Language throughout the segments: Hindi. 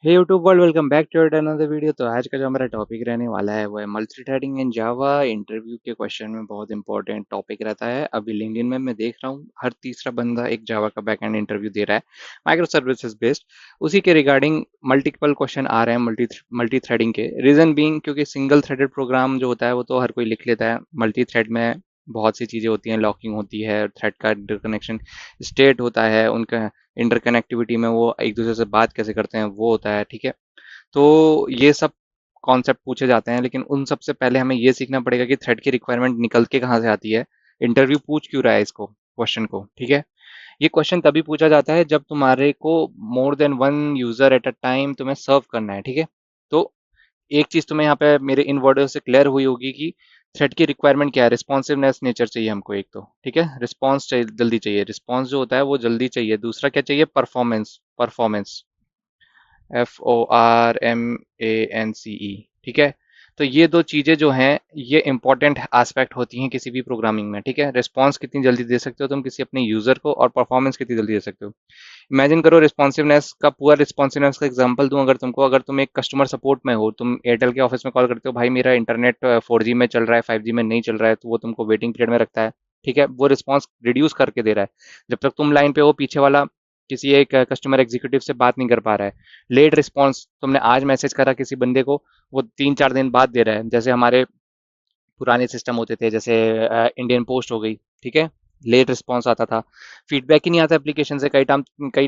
Hey YouTube world, welcome back to another video. तो आज का जो हमारा टॉपिक रहने वाला है वो है मल्टी थ्रेडिंग इन जावा। इंटरव्यू के क्वेश्चन में बहुत इंपॉर्टेंट टॉपिक रहता है। अभी लिंक्डइन में मैं देख रहा हूँ हर तीसरा बंदा एक जावा का बैकएंड इंटरव्यू दे रहा है, माइक्रो सर्विसेज बेस्ड। उसी के रिगार्डिंग मल्टीपल क्वेश्चन आ रहे हैं मल्टी थ्रेडिंग के। रीजन बीइंग क्योंकि सिंगल थ्रेडेड प्रोग्राम जो होता है वो तो हर कोई लिख लेता है। मल्टी थ्रेड में बहुत सी चीज़ें होती हैं, लॉकिंग होती है, थ्रेड का इंटरकनेक्शन स्टेट होता है, उनका इंटरकनेक्टिविटी में वो एक दूसरे से बात कैसे करते हैं वो होता है। ठीक है, तो ये सब कॉन्सेप्ट पूछे जाते हैं, लेकिन उन सबसे पहले हमें ये सीखना पड़ेगा कि थ्रेड की रिक्वायरमेंट निकल के कहाँ से आती है, इंटरव्यू पूछ क्यों रहा है इसको, क्वेश्चन को। ठीक है, ये क्वेश्चन तभी पूछा जाता है जब तुम्हारे को more than one user at a time तुम्हें सर्व करना है। ठीक है, तो एक चीज तुम्हें यहाँ पे मेरे इन वर्डों से क्लियर हुई होगी कि थ्रेड की रिक्वायरमेंट क्या है। रिस्पॉन्सिवनेस नेचर चाहिए हमको एक, तो ठीक है, रिस्पॉन्स चाहिए, जल्दी चाहिए, रिस्पॉन्स जो होता है वो जल्दी चाहिए। दूसरा क्या चाहिए, परफॉर्मेंस। Performance, FORMANCE। ठीक है, तो ये दो चीज़ें जो हैं ये इंपॉर्टेंट एस्पेक्ट होती हैं किसी भी प्रोग्रामिंग में। ठीक है, रिस्पॉन्स कितनी जल्दी दे सकते हो तुम किसी अपने यूजर को, और परफॉर्मेंस कितनी जल्दी दे सकते हो। इमेजिन करो, रिस्पॉन्सिवनेस का, पूरा रिस्पॉन्सिवनेस का एग्जांपल दूं अगर तुमको, अगर तुम एक कस्टमर सपोर्ट में हो, तुम एयरटेल के ऑफिस में कॉल करते हो, भाई मेरा इंटरनेट 4G में चल रहा है, 5G में नहीं चल रहा है, तो वो तुमको वेटिंग पीरियड में रखता है। ठीक है, वो रिस्पॉन्स रिड्यूस करके दे रहा है। जब तक तुम लाइन पे हो, पीछे वाला किसी एक कस्टमर एग्जीक्यूटिव से बात नहीं कर पा रहा है। लेट रिस्पॉन्स, तुमने आज मैसेज करा किसी बंदे को, वो 3-4 दिन बाद दे रहा है। जैसे हमारे पुराने सिस्टम होते थे, जैसे इंडियन पोस्ट हो गई। ठीक है, लेट रिस्पॉन्स आता था, फीडबैक ही नहीं आता एप्लीकेशन से। कई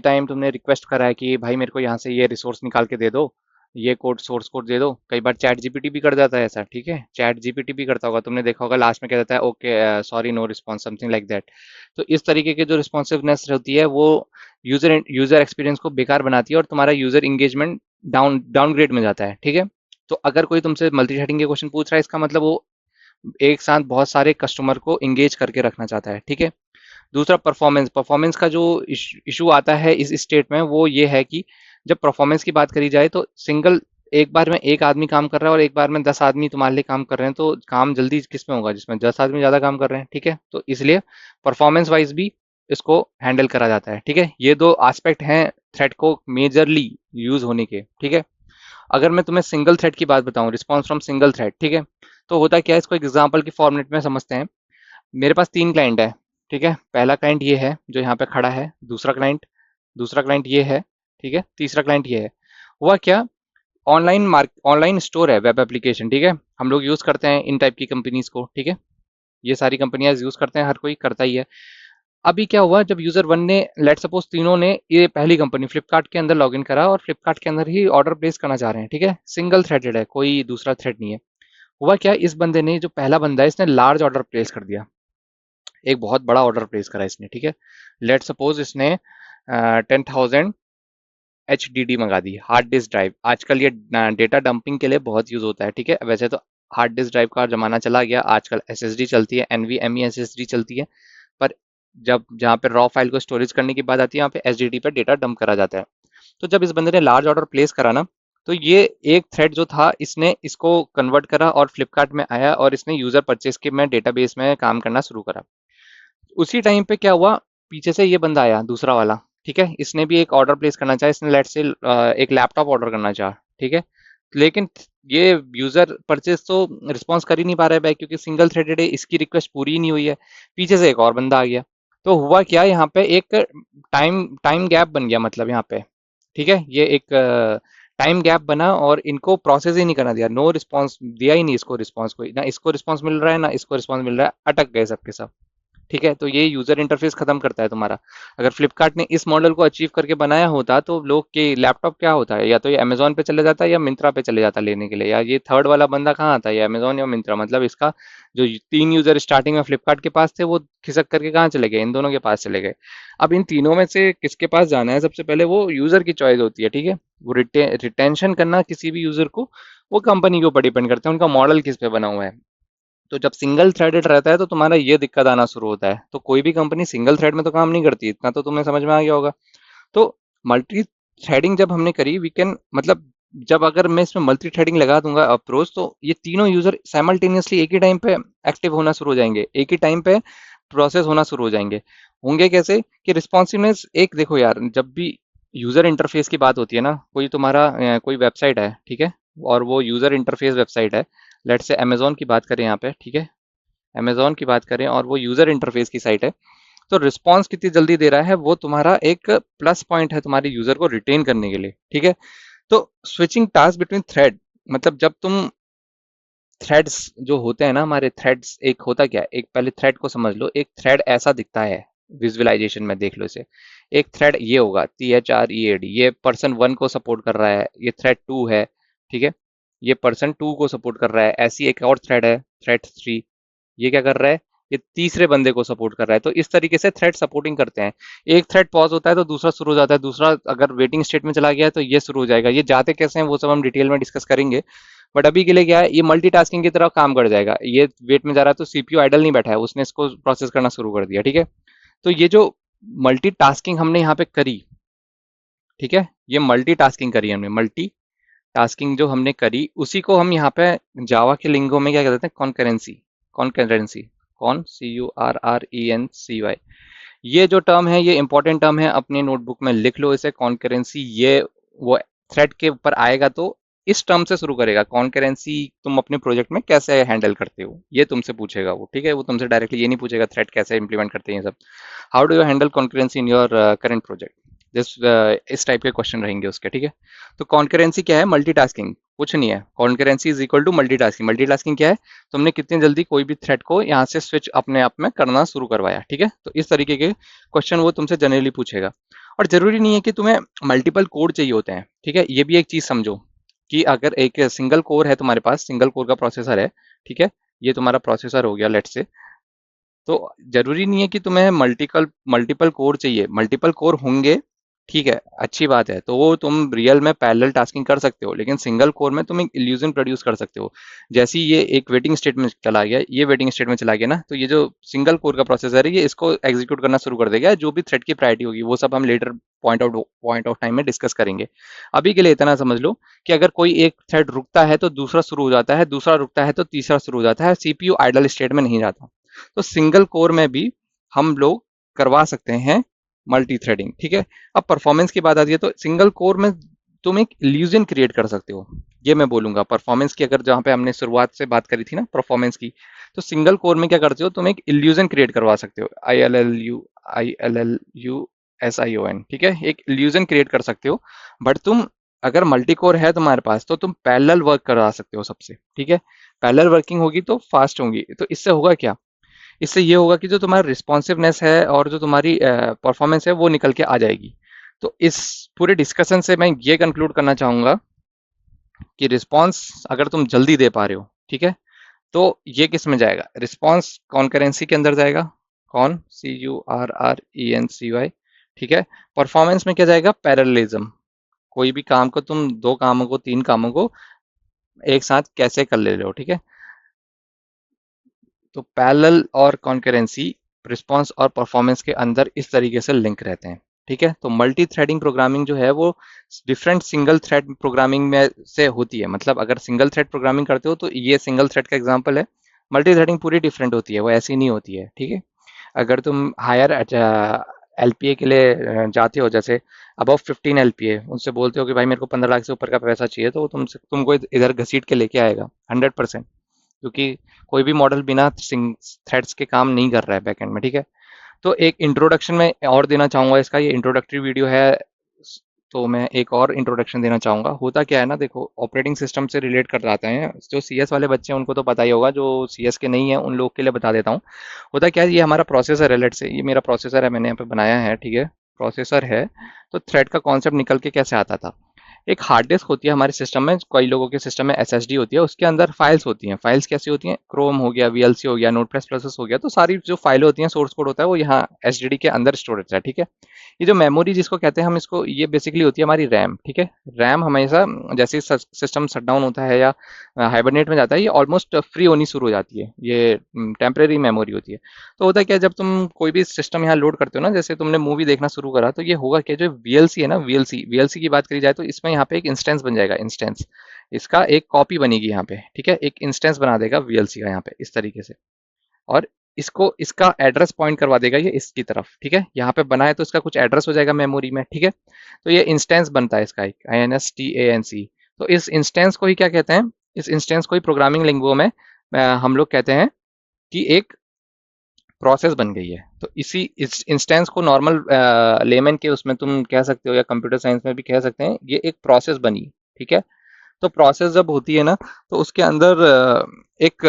टाइम तुमने रिक्वेस्ट करा है कि भाई मेरे को यहाँ से ये रिसोर्स निकाल के दे दो, ये कोड, सोर्स कोड दे दो। कई बार चैट जीपीटी भी कर जाता है ऐसा। ठीक है, चैट जीपीटी भी करता होगा, तुमने देखा होगा, लास्ट में क्या देता है, okay sorry no response, something like that. तो इस तरीके की जो रिस्पॉन्सिवनेस होती है वो यूजर एक्सपीरियंस को बेकार बनाती है और तुम्हारा यूजर इंगेजमेंट डाउनग्रेड में जाता है। ठीक है, तो अगर कोई तुमसे मल्टी थ्रेडिंग के क्वेश्चन पूछ रहा है, इसका मतलब वो एक साथ बहुत सारे कस्टमर को इंगेज करके रखना चाहता है। ठीक है, दूसरा परफॉर्मेंस। परफॉर्मेंस का जो इशू आता है इस स्टेट में वो ये है कि जब परफॉर्मेंस की बात करी जाए तो सिंगल, एक बार में एक आदमी काम कर रहा है और एक बार में 10 आदमी तुम्हारे लिए काम कर रहे हैं, तो काम जल्दी किस में होगा, जिसमें 10 आदमी ज्यादा काम कर रहे हैं। ठीक है, तो इसलिए परफॉर्मेंस वाइज भी इसको हैंडल करा जाता है। ठीक है, ये दो एस्पेक्ट हैं थ्रेड को मेजरली यूज होने के। ठीक है, अगर मैं तुम्हें सिंगल थ्रेड की बात बताऊं, रिस्पॉन्स फ्रॉम सिंगल थ्रेड, ठीक है, तो होता क्या है, इसको एक एग्जांपल की फॉर्मेट में समझते हैं। मेरे पास 3 क्लाइंट है। ठीक है, पहला क्लाइंट ये है जो यहाँ पे खड़ा है, दूसरा क्लाइंट ये है, ठीक है, तीसरा क्लाइंट ये है। हुआ क्या, ऑनलाइन स्टोर है, वेब एप्लीकेशन। ठीक है, हम लोग यूज करते हैं इन टाइप की कंपनीज को। ठीक है, ये सारी कंपनियां यूज करते हैं, हर कोई करता ही है। अभी क्या हुआ, जब यूजर वन ने, लेट सपोज तीनों ने, ये पहली कंपनी फ्लिपकार्ट के अंदर लॉगिन करा और फ्लिपकार्ट के अंदर ही ऑर्डर प्लेस करना चाह रहे हैं। ठीक है, सिंगल थ्रेडेड है, कोई दूसरा थ्रेड नहीं है। हुआ क्या, इस बंदे ने, जो पहला बंदा है, इसने लार्ज ऑर्डर प्लेस कर दिया, एक बहुत बड़ा ऑर्डर प्लेस करा इसने। ठीक है, लेट सपोज इसने 10,000 HDD मंगा दी, हार्ड डिस्क ड्राइव। आजकल ये डेटा डंपिंग के लिए बहुत यूज होता है। ठीक है, वैसे तो हार्ड डिस्क ड्राइव का जमाना चला गया, आजकल SSD चलती है, NVMe SSD चलती है। पर जब जहाँ पे रॉ फाइल को स्टोरेज करने की बात आती है, यहाँ पे SSD पे डेटा डंप करा जाता है। तो जब इस बंदे ने लार्ज ऑर्डर प्लेस करा ना, तो ये एक थ्रेड जो था, इसने इसको कन्वर्ट करा और फ्लिपकार्ट में आया और इसने यूजर परचेज के में डेटाबेस में काम करना शुरू करा। उसी टाइम पे क्या हुआ, पीछे से ये बंदा आया, दूसरा वाला। ठीक है, इसने भी एक ऑर्डर प्लेस करना चाहा, इसने लेट से एक लैपटॉप ऑर्डर करना चाहा। ठीक है, लेकिन ये यूजर परचेज तो रिस्पॉन्स कर ही नहीं पा रहा है बैक, क्योंकि सिंगल थ्रेडेड है, इसकी रिक्वेस्ट पूरी ही नहीं हुई है। पीछे से एक और बंदा आ गया, तो हुआ क्या, यहाँ पे एक टाइम टाइम गैप बन गया, मतलब यहाँ पे। ठीक है, ये एक टाइम गैप बना और इनको प्रोसेस ही नहीं करना दिया, नो रिस्पॉन्स दिया ही नहीं इसको, रिस्पॉन्स को ना, इसको रिस्पॉन्स मिल रहा है ना इसको रिस्पॉन्स मिल रहा है, अटक गए सबके सब। ठीक है, तो ये यूजर इंटरफेस खत्म करता है तुम्हारा। अगर फ्लिपकार्ट ने इस मॉडल को अचीव करके बनाया होता तो लोग के लैपटॉप क्या होता है, या तो ये अमेजोन पे चले जाता है या मिंत्रा पे चले जाता लेने के लिए, या ये थर्ड वाला बंदा कहाँ आता है, ये अमेजोन या मिंत्रा। मतलब इसका जो 3 यूजर स्टार्टिंग में फ्लिपकार्ट के पास थे, वो खिसक करके कहाँ चले गए, इन दोनों के पास चले गए। अब इन तीनों में से किसके पास जाना है, सबसे पहले वो यूजर की चॉइस होती है। ठीक है, वो रिटेंशन करना किसी भी यूजर को, वो कंपनी के ऊपर डिपेंड करता है, उनका मॉडल किस पे बना हुआ है। तो जब सिंगल थ्रेडेड रहता है तो तुम्हारा ये दिक्कत आना शुरू होता है। तो कोई भी कंपनी सिंगल थ्रेड में तो काम नहीं करती, इतना तो तुम्हें समझ में आ गया होगा। तो मल्टी थ्रेडिंग जब हमने करी, वी कैन, मतलब जब अगर मैं इसमें मल्टी थ्रेडिंग लगा दूंगा अप्रोच, तो ये तीनों यूजर साइमल्टेनियसली एक ही टाइम पे एक्टिव होना शुरू हो जाएंगे, एक ही टाइम पे प्रोसेस होना शुरू हो जाएंगे। होंगे कैसे कि रिस्पॉन्सिवनेस, एक देखो यार, जब भी यूज़र इंटरफेस की बात होती है ना, कोई तुम्हारा कोई वेबसाइट है, ठीक है, और वो यूज़र इंटरफेस वेबसाइट है, लेट्स से अमेजोन की बात करें यहाँ पे, ठीक है, अमेजोन की बात करें और वो यूज़र इंटरफेस की साइट है, तो रिस्पॉन्स कितनी जल्दी दे रहा है वो तुम्हारा एक प्लस पॉइंट है तुम्हारे यूज़र को रिटेन करने के लिए, ठीक है। तो स्विचिंग टास्क बिटवीन थ्रेड, मतलब जब तुम थ्रेड्स जो होते हैं ना, हमारे थ्रेड्स, एक होता क्या है, एक पहले थ्रेड को समझ लो, एक थ्रेड ऐसा दिखता है, विजुअलाइजेशन में देख लो इसे, एक थ्रेड ये होगा THREAD, ये पर्सन 1 को सपोर्ट कर रहा है, ये थ्रेड 2 है, ठीक है, ये पर्सन 2 को सपोर्ट कर रहा है, ऐसी एक और थ्रेड है थ्रेड 3, ये क्या कर रहा है, ये तीसरे बंदे को सपोर्ट कर रहा है। तो इस तरीके से थ्रेड सपोर्टिंग करते हैं, एक थ्रेड पॉज होता है तो दूसरा शुरू हो जाता है, दूसरा अगर वेटिंग स्टेट में चला गया है तो ये शुरू हो जाएगा, ये जाते कैसे हैं वो सब हम डिटेल में डिस्कस करेंगे, बट अभी के लिए क्या है, ये मल्टीटास्किंग की तरह काम कर जाएगा, ये वेट में जा रहा है तो सीपीयू आइडल नहीं बैठा है, उसने इसको प्रोसेस करना शुरू कर दिया, ठीक है। तो ये जो मल्टीटास्किंग हमने यहाँ पे करी, ठीक है, ये मल्टीटास्किंग करी हमने, मल्टी टास्किंग जो हमने करी उसी को हम यहाँ पे जावा के लिंगो में क्या कहते हैं, कॉन्करेंसी, कॉन्करेंसी, कॉन CURRENCY, ये जो टर्म है ये इंपॉर्टेंट टर्म है, अपने नोटबुक में लिख लो इसे, कॉन्करेंसी, ये वो थ्रेड के ऊपर आएगा तो इस टर्म से शुरू करेगा, कॉन्करेंसी तुम अपने प्रोजेक्ट में कैसे हैंडल करते हो ये तुमसे पूछेगा वो, ठीक है, वो तुमसे डायरेक्टली ये नहीं पूछेगा थ्रेड कैसे इंप्लीमेंट करते हैं ये सब, how do you handle concurrency in your current project, this इस टाइप के क्वेश्चन रहेंगे उसके, ठीक है। तो कॉन्करेंसी क्या है, मल्टीटास्किंग, कुछ नहीं है, concurrency is equal to multitasking, multitasking क्या है, तुमने कितनी जल्दी कोई भी थ्रेड को यहाँ से स्विच अपने आप में करना शुरू करवाया, ठीक है। तो इस तरीके के क्वेश्चन वो तुमसे जनरली पूछेगा, और जरूरी नहीं है कि तुम्हें मल्टीपल कोर चाहिए होते हैं, ठीक है, ये भी एक चीज समझो कि अगर एक सिंगल कोर है तुम्हारे पास, सिंगल कोर का प्रोसेसर है, ठीक है, ये तुम्हारा प्रोसेसर हो गया लेट्स से, तो जरूरी नहीं है कि तुम्हें मल्टीपल मल्टीपल कोर चाहिए, मल्टीपल कोर होंगे, ठीक है, अच्छी बात है, तो वो तुम रियल में पैरेलल टास्किंग कर सकते हो, लेकिन सिंगल कोर में तुम एक इल्यूजन प्रोड्यूस कर सकते हो, जैसे ही ये एक वेटिंग स्टेट में चला गया, ये वेटिंग स्टेट में चला गया ना, तो ये जो सिंगल कोर का प्रोसेसर है ये इसको एग्जीक्यूट करना शुरू कर देगा, जो भी थ्रेड की प्रायोरिटी होगी वो सब हम लेटर पॉइंट ऑफ टाइम में डिस्कस करेंगे। अभी के लिए इतना समझ लो कि अगर कोई एक थ्रेड रुकता है तो दूसरा शुरू हो जाता है, दूसरा रुकता है तो तीसरा शुरू हो जाता है, सीपीयू आइडल स्टेट में नहीं जाता। तो सिंगल कोर में भी हम लोग करवा सकते हैं मल्टी थ्रेडिंग, ठीक है। अब परफॉर्मेंस की बात आती है तो सिंगल कोर में तुम एक इल्यूजन क्रिएट कर सकते हो, ये मैं बोलूंगा परफॉर्मेंस की, अगर जहां पे हमने शुरुआत से बात करी थी ना परफॉर्मेंस की, तो सिंगल कोर में क्या करते हो, तुम एक इल्यूजन क्रिएट करवा सकते हो, ILLUSION, ठीक है, एक इल्यूजन क्रिएट कर सकते हो, बट तुम अगर मल्टी कोर है तुम्हारे पास तो तुम पैरेलल वर्क करा सकते हो सबसे, ठीक है, पैरेलल वर्किंग होगी तो फास्ट होगी, तो इससे होगा क्या, इससे ये होगा कि जो तुम्हारा रिस्पॉन्सिवनेस है और जो तुम्हारी परफॉर्मेंस है वो निकल के आ जाएगी। तो इस पूरे डिस्कशन से मैं ये कंक्लूड करना चाहूंगा कि रिस्पॉन्स अगर तुम जल्दी दे पा रहे हो, ठीक है, तो ये किस में जाएगा, रिस्पॉन्स कॉन्करेंसी के अंदर जाएगा, CURRENCY, ठीक है। परफॉर्मेंस में क्या जाएगा, पैरेललिज्म, कोई भी काम को तुम दो कामों को तीन कामों को एक साथ कैसे कर ले रहे हो, ठीक है। तो पैरेलल और कॉन्करेंसी रिस्पांस और परफॉर्मेंस के अंदर इस तरीके से लिंक रहते हैं, ठीक है। तो मल्टी थ्रेडिंग प्रोग्रामिंग जो है वो डिफरेंट सिंगल थ्रेड प्रोग्रामिंग में से होती है, मतलब अगर सिंगल थ्रेड प्रोग्रामिंग करते हो तो ये सिंगल थ्रेड का एग्जांपल है, मल्टी थ्रेडिंग पूरी डिफरेंट होती है, वो ऐसी नहीं होती है, ठीक है। अगर तुम हायर LPA के लिए जाते हो, जैसे अबव 15 LPA, उनसे बोलते हो कि भाई मेरे को 15 लाख से ऊपर का पैसा चाहिए, तो वो तुमको इधर घसीट के लेके आएगा 100%, क्योंकि कोई भी मॉडल बिना थ्रेड्स के काम नहीं कर रहा है बैकएंड में, ठीक है। तो एक इंट्रोडक्शन में और देना चाहूंगा, इसका ये इंट्रोडक्टरी वीडियो है, तो मैं एक और इंट्रोडक्शन देना चाहूंगा। होता क्या है ना, देखो ऑपरेटिंग सिस्टम से रिलेट कर जाते हैं, जो CS वाले बच्चे हैं उनको तो पता ही होगा, जो CS के नहीं है उन लोग के लिए बता देता हूँ। होता क्या है, ये हमारा प्रोसेसर है, लेट से ये मेरा प्रोसेसर है, मैंने यहाँ पे बनाया है, ठीक है, प्रोसेसर है। तो थ्रेड का कॉन्सेप्ट निकल के कैसे आता था, एक हार्ड डिस्क होती है हमारे सिस्टम में, कई लोगों के सिस्टम में SSD होती है, उसके अंदर फाइल्स होती हैं, फाइल्स कैसी होती हैं, क्रोम हो गया, VLC हो गया, नोट प्लस प्लस हो गया, तो सारी जो फाइलें होती हैं, सोर्स कोड होता है वो यहाँ SSD के अंदर स्टोर रहता है, ठीक है। ये जो मेमोरी जिसको कहते हैं हम इसको, ये बेसिकली होती है हमारी रैम, ठीक है। रैम हमेशा जैसे ही सिस्टम शटडाउन होता है या हाइबरनेट में जाता है, ये ऑलमोस्ट फ्री होनी शुरू हो जाती है, ये टेम्परेरी मेमोरी होती है। तो होता है क्या, जब तुम कोई भी सिस्टम यहाँ लोड करते हो ना, जैसे तुमने मूवी देखना शुरू करा, तो ये होगा क्या, जो VLC है ना, VLC की बात करी जाए तो इसमें यहाँ पे एक इंस्टेंस बन जाएगा, इंस्टेंस, इसका एक कॉपी बनेगी यहाँ पे, ठीक है, एक इंस्टेंस बना देगा VLC का यहाँ पे इस तरीके से, और इसको इसका एड्रेस पॉइंट करवा देगा ये इसकी तरफ, ठीक है। यहाँ पे बना है तो इसका कुछ एड्रेस हो जाएगा मेमोरी में, ठीक है। तो ये इंस्टेंस बनता है इसका, एक INSTANC। तो इस इंस्टेंस को ही क्या कहते हैं, इस इंस्टेंस को ही प्रोग्रामिंग लैंग्वेज में हम लोग कहते हैं कि एक प्रोसेस बन गई है। तो इसी इस इंस्टेंस को नॉर्मल लेमन के उसमें तुम कह सकते हो या कंप्यूटर साइंस में भी कह सकते हैं, ये एक प्रोसेस बनी, ठीक है। तो प्रोसेस जब होती है ना, तो उसके अंदर एक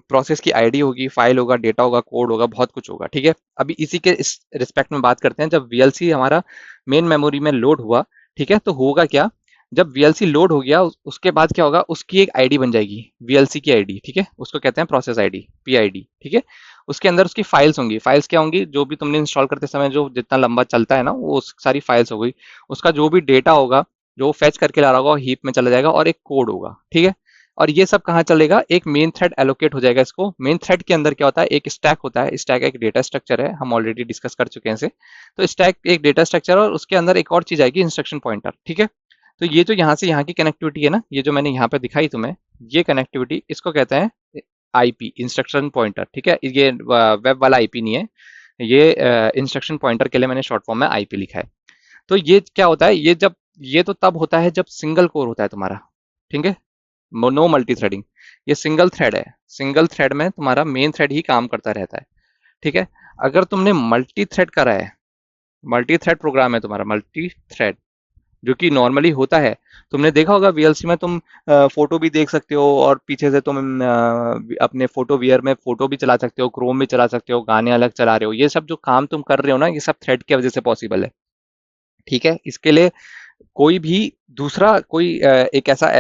प्रोसेस की आईडी होगी, फाइल होगा, डेटा होगा, कोड होगा, बहुत कुछ होगा, ठीक है। अभी इसी के इस रिस्पेक्ट में बात करते हैं, जब VLC हमारा मेन मेमोरी में लोड हुआ, ठीक है, तो होगा क्या, जब VLC लोड हो गया उसके बाद क्या होगा, उसकी एक आईडी बन जाएगी, VLC की आईडी, ठीक है, उसको कहते हैं प्रोसेस आईडी, PID, ठीक है। उसके अंदर उसकी फाइल्स होंगी, फाइल्स क्या होंगी, जो भी तुमने इंस्टॉल करते समय जो जितना लंबा चलता है ना, वो सारी फाइल्स हो गई। उसका जो भी डेटा होगा, जो फेच करके ला रहा होगा, हीप में चला जाएगा, और एक कोड होगा, ठीक है। और ये सब कहाँ चलेगा, एक मेन थ्रेड एलोकेट हो जाएगा इसको। मेन थ्रेड के अंदर क्या होता है, एक स्टैक होता है, स्टैक एक डेटा स्ट्रक्चर है, हम ऑलरेडी डिस्कस कर चुके हैं इसे। तो स्टैक एक डेटा स्ट्रक्चर, और उसके अंदर एक और चीज आएगी, इंस्ट्रक्शन पॉइंटर, ठीक है। तो ये जो यहाँ से यहाँ की कनेक्टिविटी है ना, ये जो मैंने यहाँ पे दिखाई तुम्हें, ये कनेक्टिविटी इसको कहते हैं IP, इंस्ट्रक्शन पॉइंटर, ठीक है। ये वेब वाला IP नहीं है, ये इंस्ट्रक्शन पॉइंटर के लिए मैंने शॉर्ट फॉर्म में IP लिखा है। तो ये क्या होता है, ये जब, ये तो तब होता है जब सिंगल कोर होता है तुम्हारा, ठीक है, नो मल्टी थ्रेडिंग। ये सिंगल थ्रेड है, सिंगल थ्रेड में तुम्हारा मेन थ्रेड ही काम करता रहता है, ठीक है। अगर तुमने मल्टी थ्रेड करा है, मल्टी थ्रेड प्रोग्राम है तुम्हारा, मल्टी थ्रेड, जो कि नॉर्मली होता है, तुमने देखा होगा VLC में तुम फोटो भी देख सकते हो, और पीछे से तुम अपने फोटो वियर में फोटो भी चला सकते हो, क्रोम भी चला सकते हो, गाने अलग चला रहे हो, ये सब जो काम तुम कर रहे हो ना, ये सब थ्रेड की वजह से पॉसिबल है, ठीक है। इसके लिए कोई भी दूसरा कोई एक ऐसा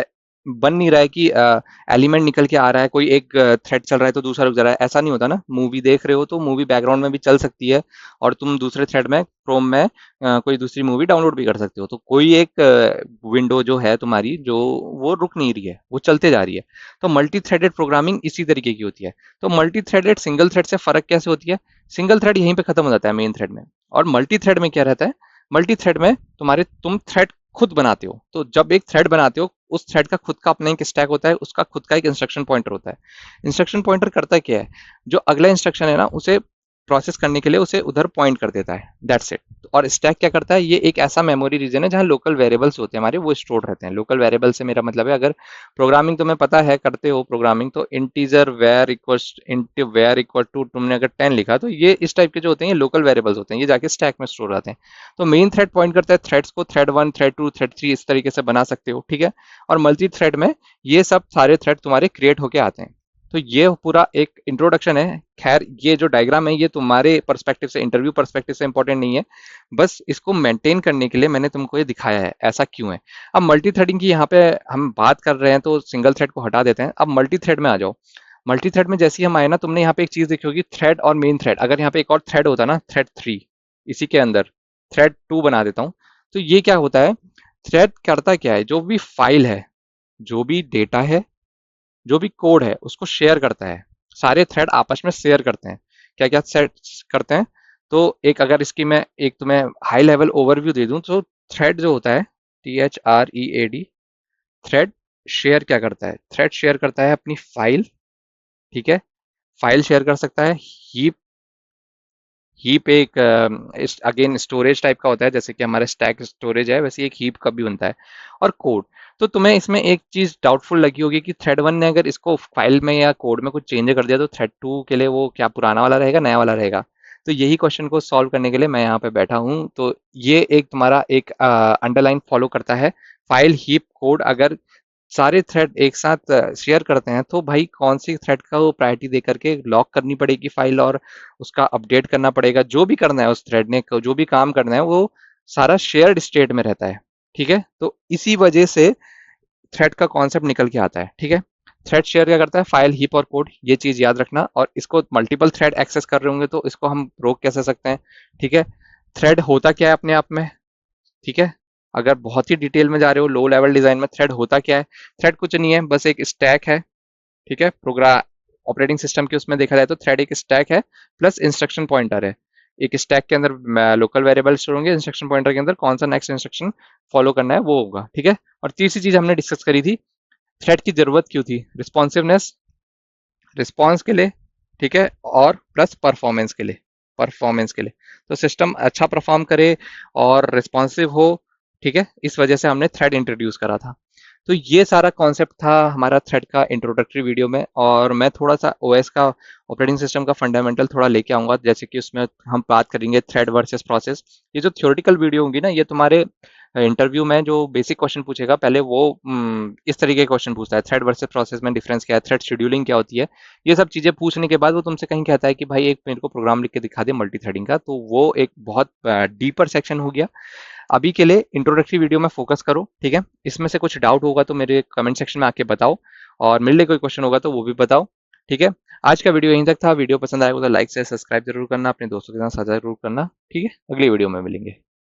बन नहीं रहा है कि एलिमेंट निकल के आ रहा है, कोई एक थ्रेड चल रहा है तो दूसरा रुक जा रहा है, ऐसा नहीं होता ना। मूवी देख रहे हो तो मूवी बैकग्राउंड में भी चल सकती है, और तुम दूसरे थ्रेड में क्रोम में कोई दूसरी मूवी डाउनलोड भी कर सकते हो। तो कोई एक विंडो जो है तुम्हारी, जो वो रुक नहीं रही है, वो चलते जा रही है। तो मल्टी थ्रेडेड प्रोग्रामिंग इसी तरीके की होती है। तो मल्टी थ्रेडेड सिंगल थ्रेड से फर्क कैसे होती है, सिंगल थ्रेड यहीं पे खत्म हो जाता है मेन थ्रेड में, और मल्टी थ्रेड में क्या रहता है, मल्टी थ्रेड में तुम थ्रेड खुद बनाते हो। तो जब एक थ्रेड बनाते हो, उस थ्रेड का खुद का अपना एक स्टैक होता है, उसका खुद का एक इंस्ट्रक्शन पॉइंटर होता है। इंस्ट्रक्शन पॉइंटर करता क्या है, जो अगला इंस्ट्रक्शन है ना, उसे प्रोसेस करने के लिए उसे उधर पॉइंट कर देता है, दैट्स इट। और स्टैक क्या करता है, ये एक ऐसा मेमोरी रीजन है जहाँ लोकल वेरिएबल्स होते हैं हमारे, वो स्टोर रहते हैं। लोकल वेरिएबल से मेरा मतलब है, अगर प्रोग्रामिंग तुम्हें पता है, करते हो प्रोग्रामिंग, तो integer var equals int var equal to, तुमने अगर 10 लिखा, तो ये इस टाइप के जो होते हैं, ये लोकल वेरिएबल्स होते हैं, ये जाके स्टैक में स्टोर रहते हैं। तो मेन थ्रेड पॉइंट करता है थ्रेड्स को, थ्रेड 1, थ्रेड 2, थ्रेड 3, इस तरीके से बना सकते हो, ठीक है। और मल्टी थ्रेड में ये सब सारे थ्रेड तुम्हारे क्रिएट होके आते हैं। तो ये पूरा एक इंट्रोडक्शन है। खैर, ये जो डायग्राम है, ये तुम्हारे पर्सपेक्टिव से, इंटरव्यू पर्सपेक्टिव से इंपॉर्टेंट नहीं है, बस इसको मेंटेन करने के लिए मैंने तुमको ये दिखाया है, ऐसा क्यों है। अब मल्टी थ्रेडिंग की यहाँ पे हम बात कर रहे हैं, तो सिंगल थ्रेड को हटा देते हैं, अब मल्टी थ्रेड में आ जाओ। मल्टी थ्रेड में जैसे ही हम आए ना, तुमने यहाँ पे एक चीज देखी होगी, थ्रेड और मेन थ्रेड। अगर यहाँ पे एक और थ्रेड होता ना, थ्रेड 3, इसी के अंदर थ्रेड 2 बना देता हूँ, तो ये क्या होता है, थ्रेड करता क्या है, जो भी फाइल है, जो भी डेटा है, जो भी कोड है, उसको शेयर करता है। सारे थ्रेड आपस में शेयर करते हैं। क्या क्या सेट करते हैं, तो एक, अगर इसकी मैं एक तुम्हें हाई लेवल ओवरव्यू दे दूं, तो थ्रेड जो होता है, THREAD, थ्रेड शेयर क्या करता है, थ्रेड शेयर करता है अपनी फाइल, ठीक है। फाइल शेयर कर सकता है, हीप, हीप एक अगेन स्टोरेज टाइप का होता है, जैसे कि हमारा स्टैक स्टोरेज है, वैसे एक हीप का भी बनता है, और कोड। तो तुम्हें इसमें एक चीज डाउटफुल लगी होगी कि थ्रेड 1 ने अगर इसको फाइल में या कोड में कुछ चेंज कर दिया, तो थ्रेड 2 के लिए वो क्या पुराना वाला रहेगा, नया वाला रहेगा। तो यही क्वेश्चन को सॉल्व करने के लिए मैं यहाँ पे बैठा हूँ। तो ये एक तुम्हारा एक अंडरलाइन फॉलो करता है, फाइल, हीप, कोड। अगर सारे थ्रेड एक साथ शेयर करते हैं, तो भाई कौन सी थ्रेड का वो प्रायोरिटी दे करके लॉक करनी पड़ेगी फाइल, और उसका अपडेट करना पड़ेगा, जो भी करना है उस थ्रेड ने, जो भी काम करना है, वो सारा शेयर्ड स्टेट में रहता है, ठीक है। तो इसी वजह से थ्रेड का कॉन्सेप्ट निकल के आता है, ठीक है। थ्रेड शेयर क्या करता है, फाइल, हीप और कोड, ये चीज याद रखना। और इसको मल्टीपल थ्रेड एक्सेस कर रहे होंगे, तो इसको हम रोक कैसे सकते हैं, ठीक है। थ्रेड होता क्या है अपने आप में, ठीक है। अगर बहुत ही डिटेल में जा रहे हो, लो लेवल डिजाइन में, थ्रेड होता क्या है, थ्रेड कुछ नहीं है, बस एक स्टैक है, ठीक है। प्रोग्राम ऑपरेटिंग सिस्टम के उसमें देखा जाए तो थ्रेड एक स्टैक है, प्लस इंस्ट्रक्शन पॉइंटर है। एक स्टैक के अंदर लोकल वेरिएबल स्टोर होंगे, इंस्ट्रक्शन पॉइंटर के अंदर कौन सा नेक्स्ट इंस्ट्रक्शन फॉलो करना है वो होगा, ठीक है। और तीसरी चीज हमने डिस्कस करी थी, थ्रेड की जरूरत क्यों थी, रिस्पॉन्सिवनेस, रिस्पॉन्स के लिए, ठीक है, और प्लस परफॉर्मेंस के लिए तो सिस्टम अच्छा परफॉर्म करे और रिस्पॉन्सिव हो। ठीक है, इस वजह से हमने थ्रेड इंट्रोड्यूस करा था। तो ये सारा कॉन्सेप्ट था हमारा थ्रेड का इंट्रोडक्टरी वीडियो में, और मैं थोड़ा सा ओएस का, ऑपरेटिंग सिस्टम का फंडामेंटल थोड़ा लेके आऊंगा, जैसे कि उसमें हम बात करेंगे थ्रेड वर्सेस प्रोसेस। ये जो थ्योरेटिकल वीडियो होंगी ना, ये तुम्हारे इंटरव्यू में जो बेसिक क्वेश्चन पूछेगा पहले वो इस तरीके के क्वेश्चन पूछता है, थ्रेड वर्सेस प्रोसेस में डिफरेंस क्या है, थ्रेड शेड्यूलिंग क्या होती है। ये सब चीजें पूछने के बाद वो तुमसे कहीं कहता है कि भाई एक मेरे को प्रोग्राम लिख के दिखा दे मल्टी थ्रेडिंग का, तो वो एक बहुत डीपर सेक्शन हो गया। अभी के लिए इंट्रोडक्टरी वीडियो में फोकस करो। ठीक है, इसमें से कुछ डाउट होगा तो मेरे कमेंट सेक्शन में आके बताओ, और मेरे लिए कोई क्वेश्चन होगा तो वो भी बताओ। ठीक है, आज का वीडियो यहीं तक था। वीडियो पसंद आएगा तो लाइक से सब्सक्राइब जरूर करना, अपने दोस्तों के साथ साझा जरूर करना। ठीक है, अगली वीडियो में मिलेंगे।